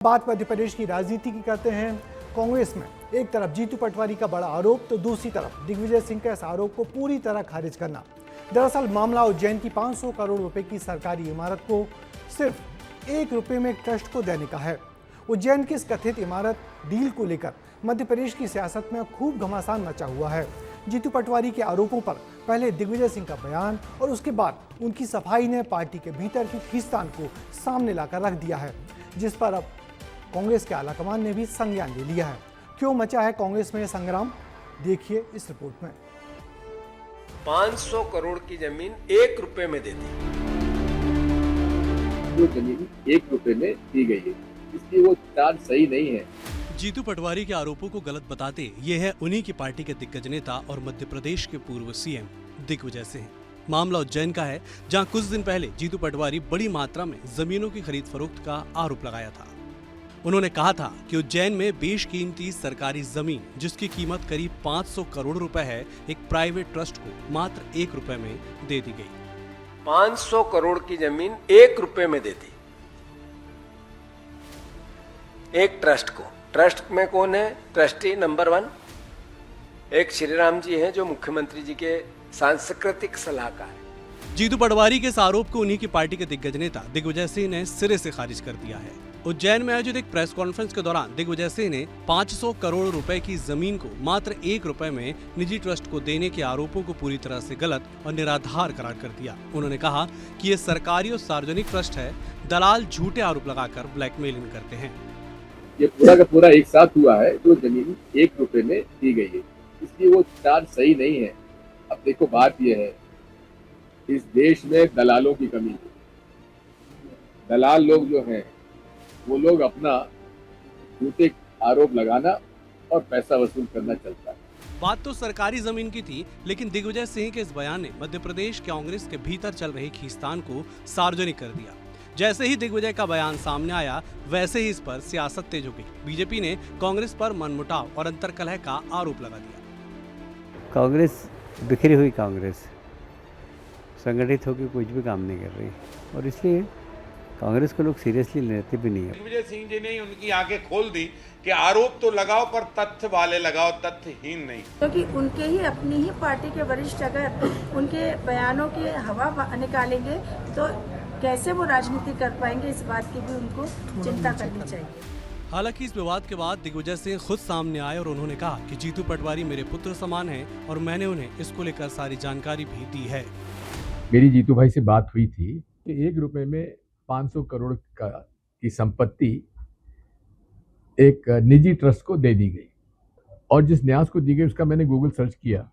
बात मध्य प्रदेश की राजनीति की करते हैं। कांग्रेस में एक तरफ जीतू पटवारी का बड़ा आरोप तो दूसरी तरफ दिग्विजय सिंह के इस आरोप को पूरी तरह खारिज करना। दरअसल मामला उज्जैन की 500 करोड़ रुपए की सरकारी इमारत को सिर्फ 1 रुपए में एक ट्रस्ट को देने का है। उज्जैन की इस कथित इमारत डील को लेकर मध्य प्रदेश की सियासत में खूब घमासान मचा हुआ है। जीतू पटवारी के आरोपों पर पहले दिग्विजय सिंह का बयान और उसके बाद उनकी सफाई ने पार्टी के भीतर की खींचतान को सामने लाकर रख दिया है, जिस पर अब कांग्रेस के आलाकमान ने भी संज्ञान ले लिया है। क्यों मचा है कांग्रेस में संग्राम, देखिए इस रिपोर्ट में। 500 करोड़ की जमीन 1 रुपए में दे दी। जो जमीन 1 रुपए में दी गई है, इसलिए वो चार्ज सही नहीं है। जीतू पटवारी के आरोपों को गलत बताते ये है उन्हीं की पार्टी के दिग्गज नेता और मध्य प्रदेश के पूर्व सीएम दिग्विजय सिंह। मामला उज्जैन का है, जहां कुछ दिन पहले जीतू पटवारी बड़ी मात्रा में जमीनों की खरीद फरोख्त का आरोप लगाया था। उन्होंने कहा था कि उज्जैन में बेशकीमती सरकारी जमीन जिसकी कीमत करीब 500 करोड़ रुपए है, एक प्राइवेट ट्रस्ट को मात्र 1 रुपए में दे दी गई। 500 करोड़ की जमीन 1 रुपए में दे दी एक ट्रस्ट को। ट्रस्ट में कौन है? ट्रस्टी नंबर 1 एक श्री राम जी हैं, जो मुख्यमंत्री जी के सांस्कृतिक सलाहकार है। जीतू पटवारी के इस आरोप को उन्हीं की पार्टी के दिग्गज नेता दिग्विजय सिंह ने सिरे से खारिज कर दिया है। उज्जैन में आयोजित एक प्रेस कॉन्फ्रेंस के दौरान दिग्विजय सिंह ने 500 करोड़ रुपए की जमीन को मात्र 1 रुपए में निजी ट्रस्ट को देने के आरोपों को पूरी तरह से गलत और निराधार करार कर दिया। उन्होंने कहा कि ये सरकारी और सार्वजनिक ट्रस्ट है, दलाल झूठे आरोप लगाकर ब्लैकमेलिंग करते हैं। ये पूरा का पूरा एक साथ हुआ है, जो जमीन 1 रुपए में दी गई है, इसलिए वो चार्ज सही नहीं है। अब देखो, बात यह है, इस देश में दलालों की कमी है। दलाल लोग जो हैं, वो लोग अपना झूठे आरोप लगाना और पैसा वसूल करना चलता है। बात तो सरकारी जमीन की थी, लेकिन दिग्विजय सिंह के इस बयान ने मध्य प्रदेश कांग्रेस के भीतर चल रही खींचतान को सार्वजनिक कर दिया। जैसे ही दिग्विजय का बयान सामने आया, वैसे ही इस पर सियासत तेज हो गई। बीजेपी ने कांग्रेस पर मनमुटाव और अंतर्कलह का आरोप लगा दिया। कांग्रेस बिखरी हुई कांग्रेस संगठित होकर कुछ भी काम नहीं कर रही, और इसलिए कांग्रेस को लोग सीरियसली लेते भी नहीं है। दिग्विजय सिंह जी ने उनकी आंखें खोल दी कि आरोप तो लगाओ, पर तथ्य वाले लगाओ, तथ्यहीन नहीं। क्योंकि उनके ही अपनी ही पार्टी के वरिष्ठ अगर उनके बयानों की हवा निकालेंगे तो कैसे वो राजनीति कर पाएंगे, इस बात की भी उनको चिंता करनी चाहिए। हालांकि इस विवाद के बाद दिग्विजय सिंह खुद सामने आए और उन्होंने कहा कि जीतू पटवारी मेरे पुत्र समान हैं और मैंने उन्हें इसको लेकर सारी जानकारी भी दी है। मेरी जीतू भाई से बात हुई थी कि 1 रुपए में 500 करोड़ की संपत्ति एक निजी ट्रस्ट को दे दी गई, और जिस न्यास को दी गई उसका मैंने गूगल सर्च किया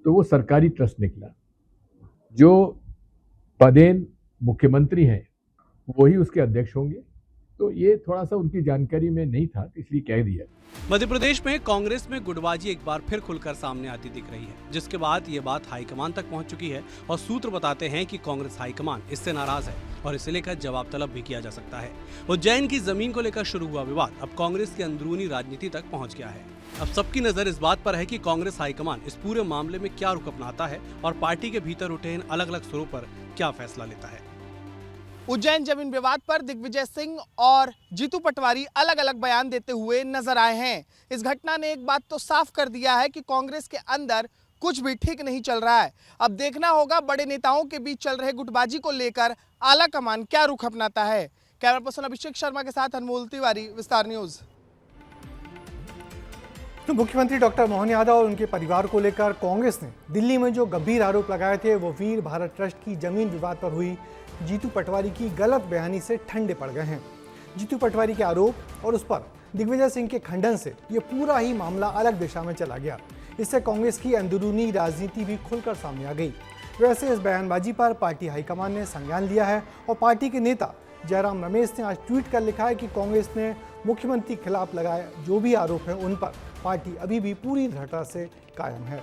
तो वो सरकारी ट्रस्ट निकला। जो पदेन मुख्यमंत्री हैं वही उसके अध्यक्ष होंगे, तो ये थोड़ा सा उनकी जानकारी में नहीं था, इसलिए कह दिया। मध्य प्रदेश में कांग्रेस में गुटबाजी एक बार फिर खुलकर सामने आती दिख रही है, जिसके बाद ये बात हाईकमान तक पहुंच चुकी है और सूत्र बताते हैं कि कांग्रेस हाईकमान इससे नाराज है और इसे लेकर जवाब तलब भी किया जा सकता है। उज्जैन की जमीन को लेकर शुरू हुआ विवाद अब कांग्रेस की अंदरूनी राजनीति तक पहुँच गया है। अब सबकी नजर इस बात पर है कि कांग्रेस हाईकमान इस पूरे मामले में क्या रुख अपनाता है और पार्टी के भीतर उठे इन अलग अलग सुरों पर क्या फैसला लेता है। उज्जैन जमीन विवाद पर दिग्विजय सिंह और जीतू पटवारी अलग अलग बयान देते हुए नजर आए हैं। इस घटना ने एक बात तो साफ कर दिया है कि कांग्रेस के अंदर कुछ भी ठीक नहीं चल रहा है। अब देखना होगा बड़े नेताओं के बीच चल रहे गुटबाजी को लेकर आला कमान क्या रुख अपनाता है। कैमरा पर्सन अभिषेक शर्मा के साथ अनमोल तिवारी, विस्तार न्यूज। तो मुख्यमंत्री डॉक्टर मोहन यादव और उनके परिवार को लेकर कांग्रेस ने दिल्ली में जो गंभीर आरोप लगाए थे, वो वीर भारत ट्रस्ट की जमीन विवाद पर हुई जीतू पटवारी की गलत बयानी से ठंडे पड़ गए हैं। जीतू पटवारी के आरोप और उस पर दिग्विजय सिंह के खंडन से ये पूरा ही मामला अलग दिशा में चला गया। इससे कांग्रेस की अंदरूनी राजनीति भी खुलकर सामने आ गई। वैसे इस बयानबाजी पर पार्टी हाईकमान ने संज्ञान लिया है और पार्टी के नेता जयराम रमेश ने आज ट्वीट कर लिखा है कि कांग्रेस ने मुख्यमंत्री के खिलाफ लगाए जो भी आरोप हैं उन पर पार्टी अभी भी पूरी दृढ़ता से कायम है।